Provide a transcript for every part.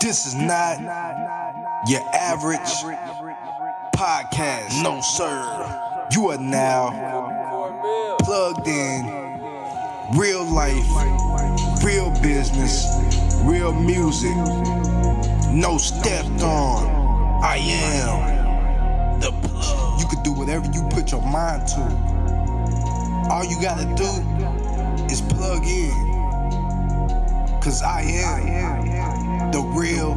This is not your average podcast. No, sir. You are now plugged in. Real life, real business, real music. No stepped on. I am the plug. You can do whatever you put your mind to. All you gotta do is plug in. Cause I am the real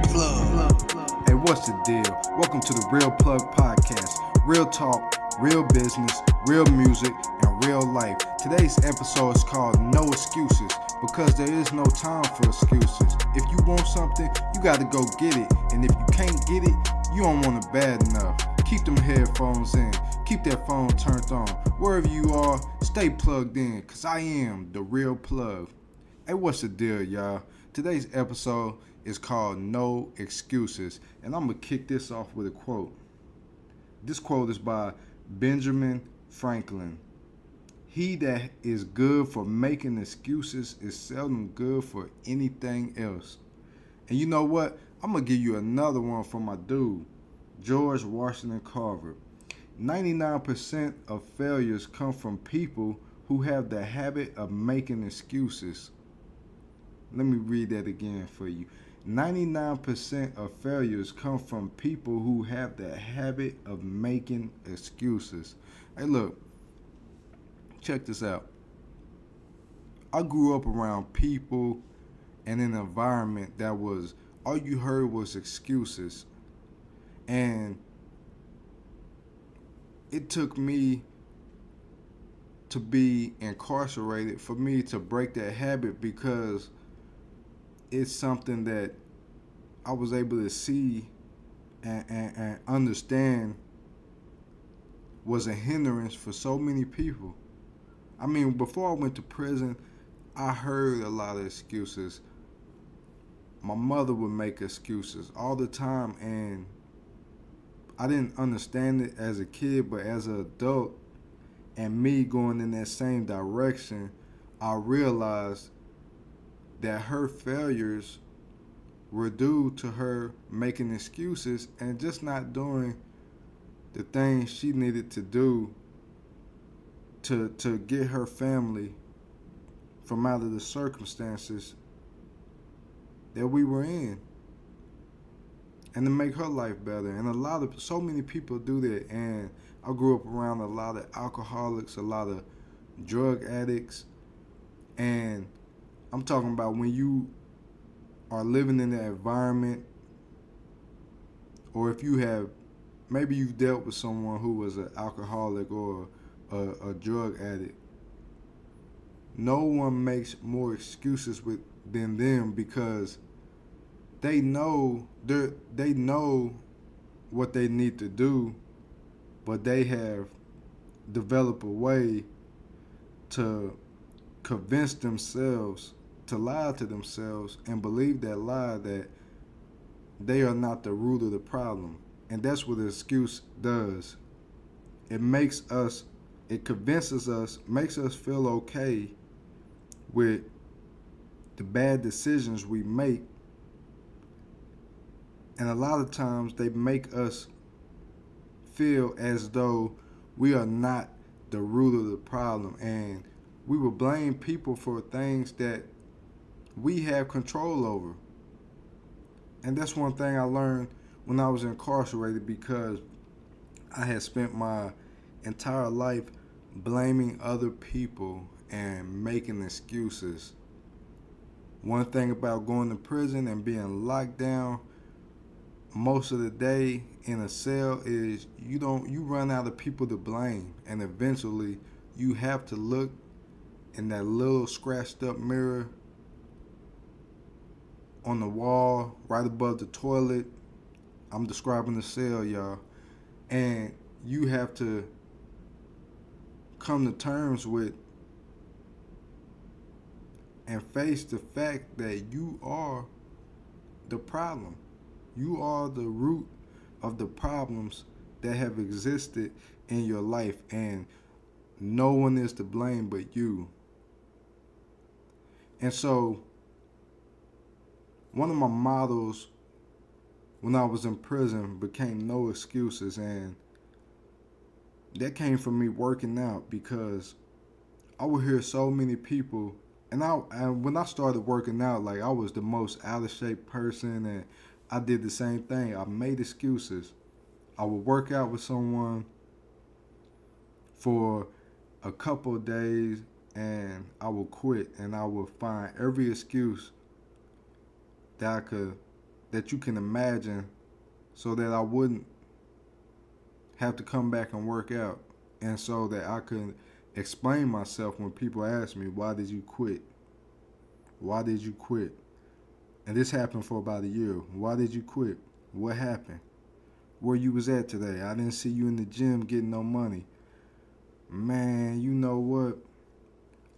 plug. Hey, what's the deal? Welcome to the Real Plug Podcast. Real talk, real business, real music, and real life. Today's episode is called No Excuses, because there is no time for excuses. If you want something, you gotta go get it. And if you can't get it, you don't want it bad enough. Keep them headphones in. Keep that phone turned on. Wherever you are, stay plugged in, cause I am the real plug. Hey, what's the deal, y'all? Today's episode is called No Excuses, and I'm going to kick this off with a quote. This quote is by Benjamin Franklin. He that is good for making excuses is seldom good for anything else. And you know what? I'm going to give you another one from my dude, George Washington Carver. 99% of failures come from people who have the habit of making excuses. Let me read that again for you. 99% of failures come from people who have the habit of making excuses. Hey, look, check this out. I grew up around people and in an environment that was, all you heard was excuses. And it took me to be incarcerated for me to break that habit, because it's something that I was able to see and understand was a hindrance for so many people. I mean, before I went to prison, I heard a lot of excuses. My mother would make excuses all the time, and I didn't understand it as a kid, but as an adult and me going in that same direction, I realized that her failures were due to her making excuses and just not doing the things she needed to do to get her family from out of the circumstances that we were in, and to make her life better. And so many people do that. And I grew up around a lot of alcoholics, a lot of drug addicts, and I'm talking about when you are living in that environment, or if you have, maybe you've dealt with someone who was an alcoholic or a drug addict. No one makes more excuses than them, because they know what they need to do, but they have developed a way to convince themselves to lie to themselves and believe that lie, that they are not the root of the problem. And that's what the excuse does. It convinces us, makes us feel okay with the bad decisions we make. And a lot of times they make us feel as though we are not the root of the problem, and we will blame people for things that we have control over. And that's one thing I learned when I was incarcerated, because I had spent my entire life blaming other people and making excuses. One thing about going to prison and being locked down most of the day in a cell is you run out of people to blame, and eventually you have to look in that little scratched up mirror on the wall right above the toilet. I'm describing the cell, y'all. And you have to come to terms with and face the fact that you are the problem. You are the root of the problems that have existed in your life, and no one is to blame but you. And so one of my mottos when I was in prison became no excuses, and that came from me working out because I would hear so many people, and when I started working out, like I was the most out of shape person, and I did the same thing. I made excuses. I would work out with someone for a couple of days, and I would quit, and I would find every excuse that you can imagine, so that I wouldn't have to come back and work out, and so that I could explain myself when people ask me, why did you quit? Why did you quit? And this happened for about a year. Why did you quit? What happened? Where you was at today? I didn't see you in the gym getting no money. Man, you know what?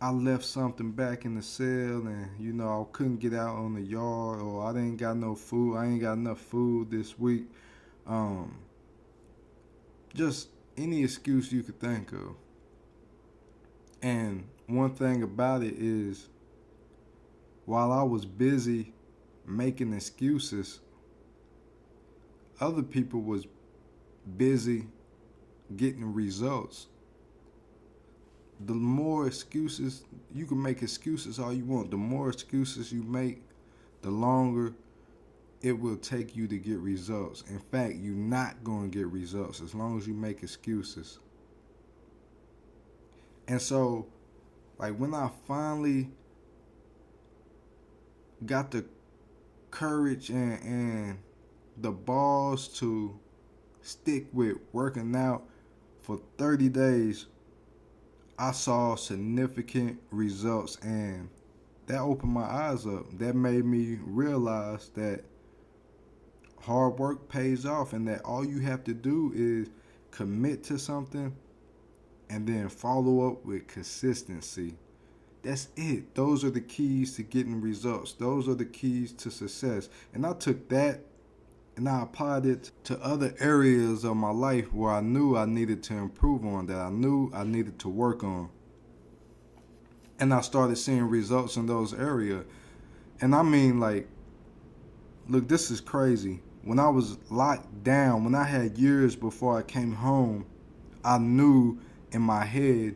I left something back in the cell, and I couldn't get out on the yard, or I didn't got no food. I ain't got enough food this week. Just any excuse you could think of. And one thing about it is, while I was busy making excuses, other people was busy getting results. The more excuses, you can make excuses all you want. The more excuses you make, the longer it will take you to get results. In fact, you're not going to get results as long as you make excuses. And so, like, when I finally got the courage and the balls to stick with working out for 30 days, I saw significant results, and that opened my eyes up. That made me realize that hard work pays off, and that all you have to do is commit to something and then follow up with consistency. That's it. Those are the keys to getting results. Those are the keys to success. And I took that and I applied it to other areas of my life where I knew I needed to improve on, that I knew I needed to work on. And I started seeing results in those areas. And I mean, like, look, this is crazy. When I was locked down, when I had years before I came home, I knew in my head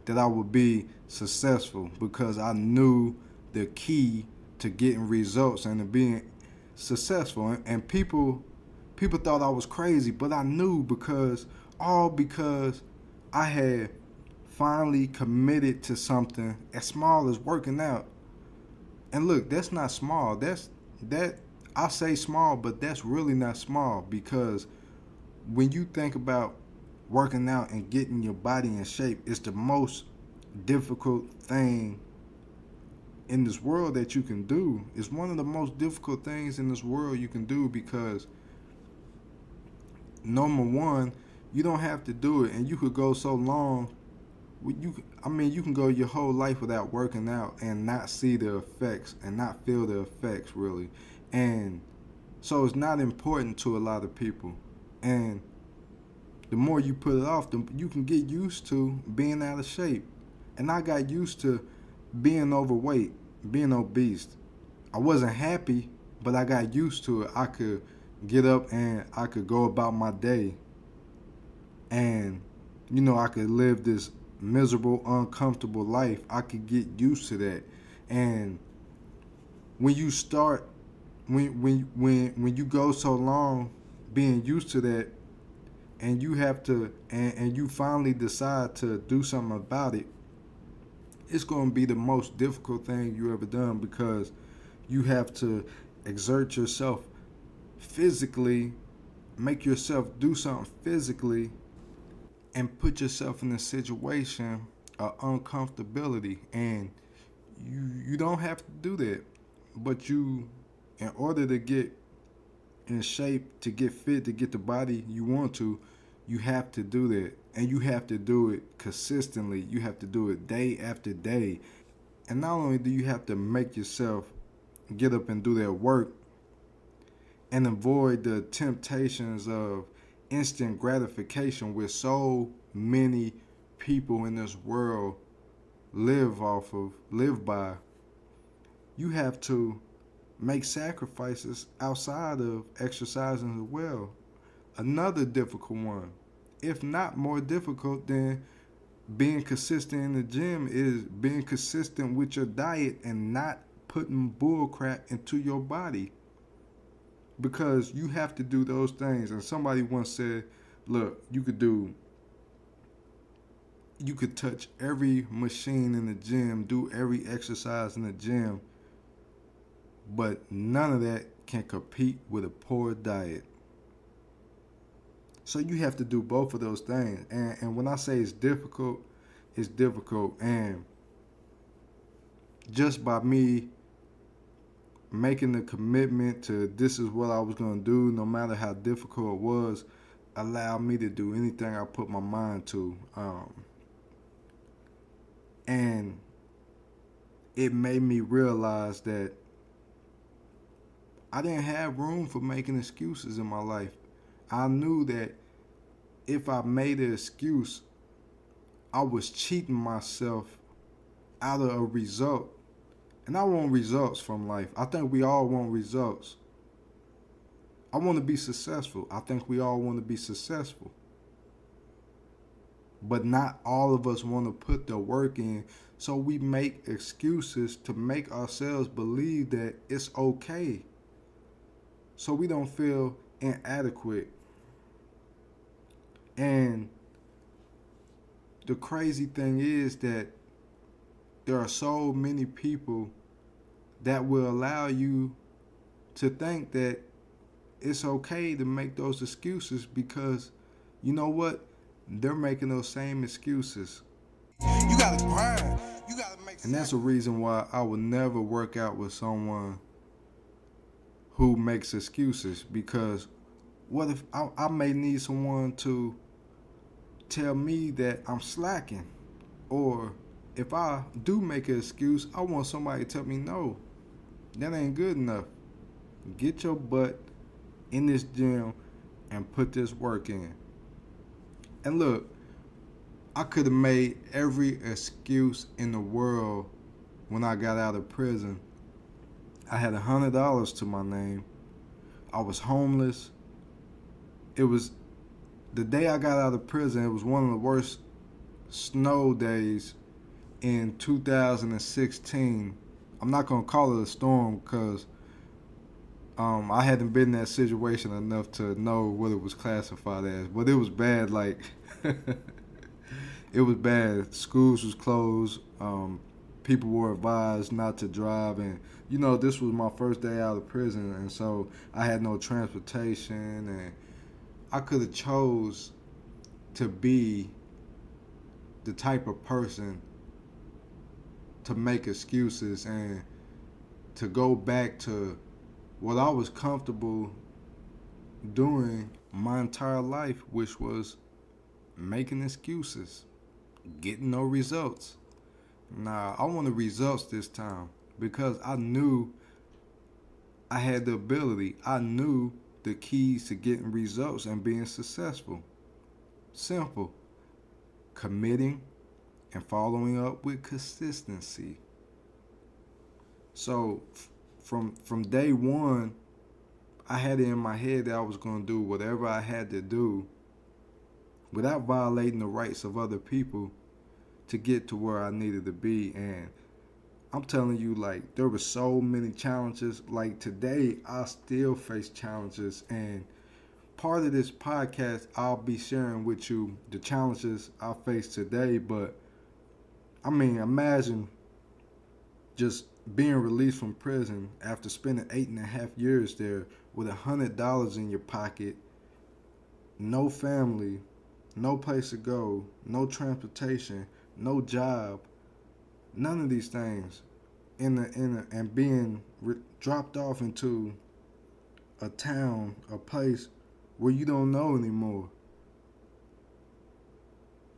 that I would be successful because I knew the key to getting results and to being successful. And people thought I was crazy, but I knew because I had finally committed to something as small as working out. And look, that's not small. That I say small, but that's really not small, because when you think about working out and getting your body in shape, it's the most difficult thing in this world that you can do. It's one of the most difficult things in this world you can do, because number one, you don't have to do it, and you could go so long. You can go your whole life without working out and not see the effects and not feel the effects really. And so it's not important to a lot of people. And the more you put it off, you can get used to being out of shape. And I got used to being overweight, being obese. I wasn't happy, but I got used to it. I could get up and I could go about my day. And, I could live this miserable, uncomfortable life. I could get used to that. And when you start, when you go so long being used to that, and you have to, and you finally decide to do something about it, it's going to be the most difficult thing you ever done, because you have to exert yourself physically, make yourself do something physically, and put yourself in a situation of uncomfortability. And you don't have to do that, but in order to get in shape, to get fit, to get the body you want to, you have to do that. And you have to do it consistently. You have to do it day after day. And not only do you have to make yourself get up and do that work and avoid the temptations of instant gratification, which so many people in this world live by, you have to make sacrifices outside of exercising as well. Another difficult one, if not more difficult than being consistent in the gym, is being consistent with your diet and not putting bull crap into your body. Because you have to do those things. And somebody once said, look, you could touch every machine in the gym, do every exercise in the gym, but none of that can compete with a poor diet. So you have to do both of those things. And when I say it's difficult, it's difficult. And just by me making the commitment to this is what I was going to do, no matter how difficult it was, allowed me to do anything I put my mind to. And it made me realize that I didn't have room for making excuses in my life. I knew that if I made an excuse, I was cheating myself out of a result. And I want results from life. I think we all want results. I want to be successful. I think we all want to be successful. But not all of us want to put the work in. So we make excuses to make ourselves believe that it's okay. So we don't feel inadequate. And the crazy thing is that there are so many people that will allow you to think that it's okay to make those excuses because, you know what? They're making those same excuses. You gotta grind. You gotta make. And that's a reason why I would never work out with someone who makes excuses, because what if I may need someone to tell me that I'm slacking, or if I do make an excuse, I want somebody to tell me no, that ain't good enough. Get your butt in this gym and put this work in. And look, I could have made every excuse in the world when I got out of prison. I had $100 to my name. I was homeless. It was the day I got out of prison. It was one of the worst snow days in 2016. I'm not gonna call it a storm because I hadn't been in that situation enough to know what it was classified as, but it was bad. Like it was bad. Schools was closed. People were advised not to drive, and this was my first day out of prison, and so I had no transportation, and I could have chose to be the type of person to make excuses and to go back to what I was comfortable doing my entire life, which was making excuses, getting no results. Nah, I wanted results this time because I knew I had the ability. I knew the keys to getting results and being successful. Simple. Committing and following up with consistency. So from day one, I had it in my head that I was going to do whatever I had to do without violating the rights of other people to get to where I needed to be. And I'm telling you, like, there were so many challenges. Like today, I still face challenges. And part of this podcast, I'll be sharing with you the challenges I face today. But I mean, imagine just being released from prison after spending 8.5 years there with $100 in your pocket, no family, no place to go, no transportation, no job, none of these things, and being dropped off into a town, a place where you don't know anymore.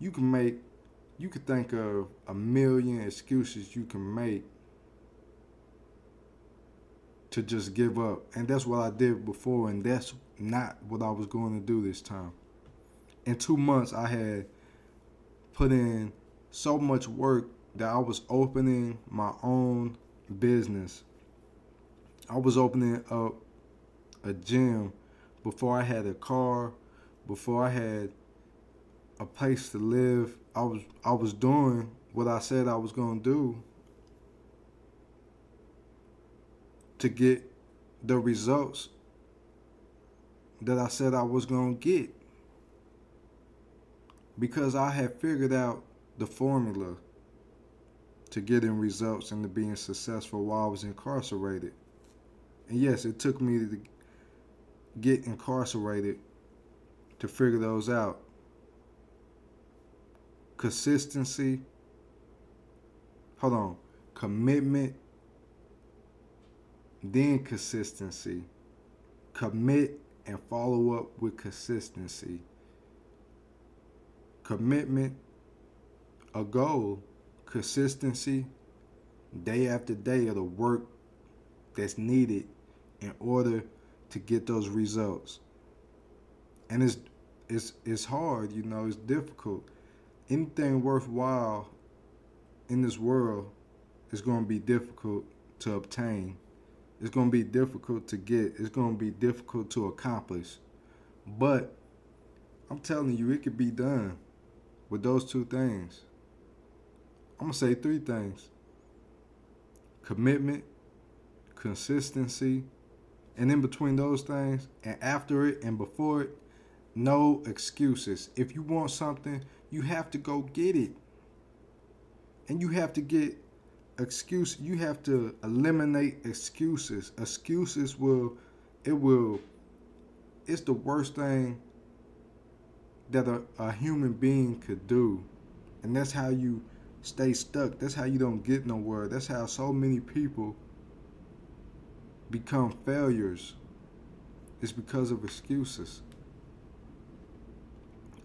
You could think of a million excuses you can make to just give up. And that's what I did before, and that's not what I was going to do this time. In 2 months, I had put in so much work that I was opening my own business. I was opening up a gym before I had a car, before I had a place to live. I was doing what I said I was gonna do to get the results that I said I was gonna get, because I had figured out the formula to getting results and to being successful while I was incarcerated. And yes, it took me to get incarcerated to figure those out. Consistency, commitment, then consistency. Commit and follow up with consistency. Commitment, a goal. Consistency, day after day of the work that's needed in order to get those results. And it's hard, it's difficult. Anything worthwhile in this world is going to be difficult to obtain. It's going to be difficult to get. It's going to be difficult to accomplish. But I'm telling you, it could be done with those two things. I'm going to say three things: commitment, consistency, and in between those things, and after it and before it, no excuses. If you want something, you have to go get it. And you have to get you have to eliminate excuses. Excuses it's the worst thing that a human being could do. And that's how you stay stuck. That's how you don't get nowhere. That's how so many people become failures. It's because of excuses.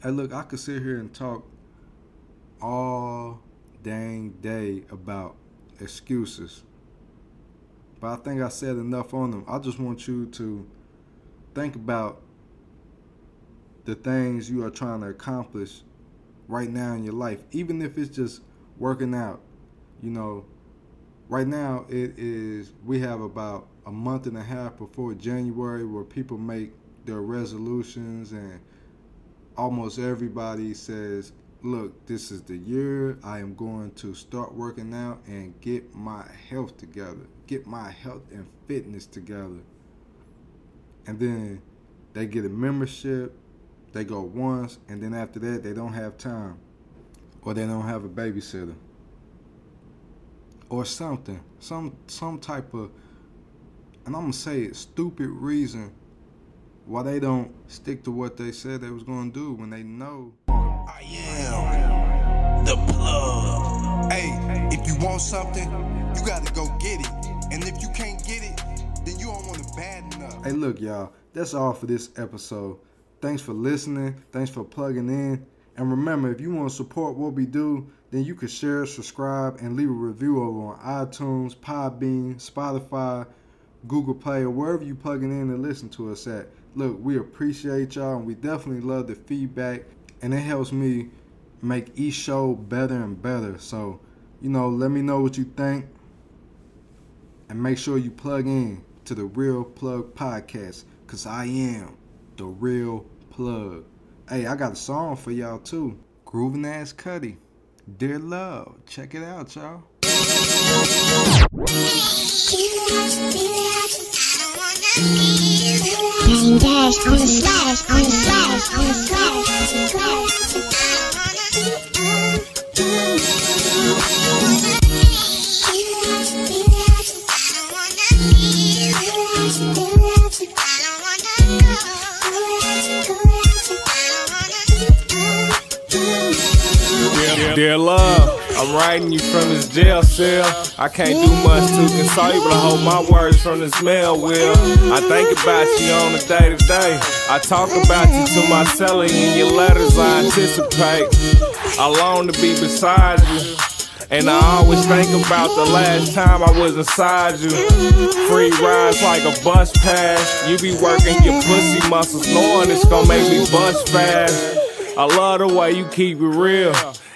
Hey, look, I could sit here and talk all dang day about excuses, but I think I said enough on them. I just want you to think about the things you are trying to accomplish right now in your life, even if it's just working out. Right now we have about a month and a half before January where people make their resolutions, and almost everybody says, look, this is the year I am going to start working out and get my health together, get my health and fitness together. And then they get a membership, they go once, and then after that they don't have time, or they don't have a babysitter, or something, some type of, and I'm gonna say it, stupid reason why they don't stick to what they said they was gonna do when they know. I am the plug. Hey, if you want something, you gotta go get it. And if you can't get it, then you don't want it bad enough. Hey, look, y'all, that's all for this episode. Thanks for listening. Thanks for plugging in. And remember, if you want to support what we do, then you can share, subscribe, and leave a review over on iTunes, Podbean, Spotify, Google Play, or wherever you plugging in and listen to us at. Look, we appreciate y'all, and we definitely love the feedback, and it helps me make each show better and better. So, let me know what you think, and make sure you plug in to the Real Plug Podcast, because I am the Real Plug. Hey, I got a song for y'all too. Groovin ass Cuddy. Dear Love. Check it out, y'all. Bang dash on the slash, on the slash, on the slash, on Dear love, I'm writing you from this jail cell. I can't do much to console you, but I hope my words from this mail will. I think about you on a day-to-day. I talk about you to my celly in your letters I anticipate. I long to be beside you, and I always think about the last time I was inside you. Free rides like a bus pass. You be working your pussy muscles, knowing it's gonna make me bust fast. I love the way you keep it real.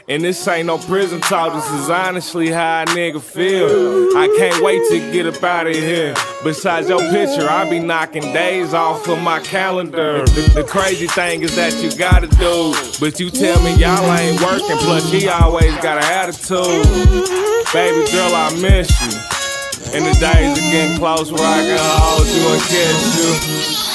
And this ain't no prison talk, this is honestly how a nigga feel. I can't wait to get up out of here. Besides your picture, I be knocking days off of my calendar. The crazy thing is that you got a dude, but you tell me y'all ain't working, plus he always got an attitude. Baby girl, I miss you. And the days are getting close where I can hold you and kiss you.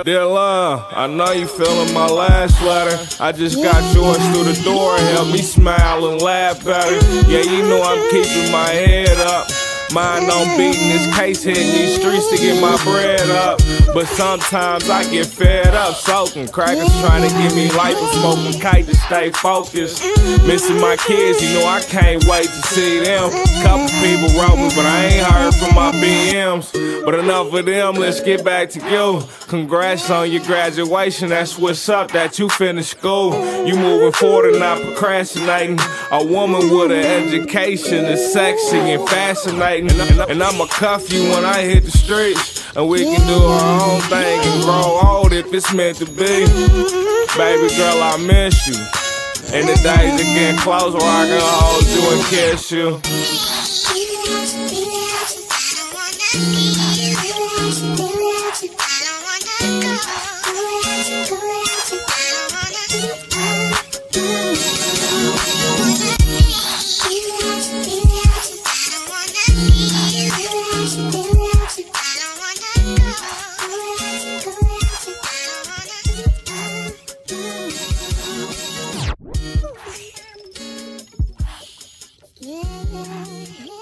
Dear love, I know you feeling my last letter. I just got yours through the door and helped me smile and laugh better. Yeah, you know I'm keeping my head up. Mind on beating this case, hitting these streets to get my bread up. But sometimes I get fed up, soaking crackers, trying to give me life and smoking kite to stay focused. Missing my kids, you know I can't wait to see them. Couple people wrote me, but I ain't heard from my BMs. But enough of them, let's get back to you. Congrats on your graduation, that's what's up, that you finished school. You moving forward and not procrastinating. A woman with an education is sexy and fascinating. And I'ma cuff you when I hit the streets. And we can do our own thing and grow old if it's meant to be. Baby girl, I miss you. And the days are getting closer where I can hold you and kiss you. Yeah.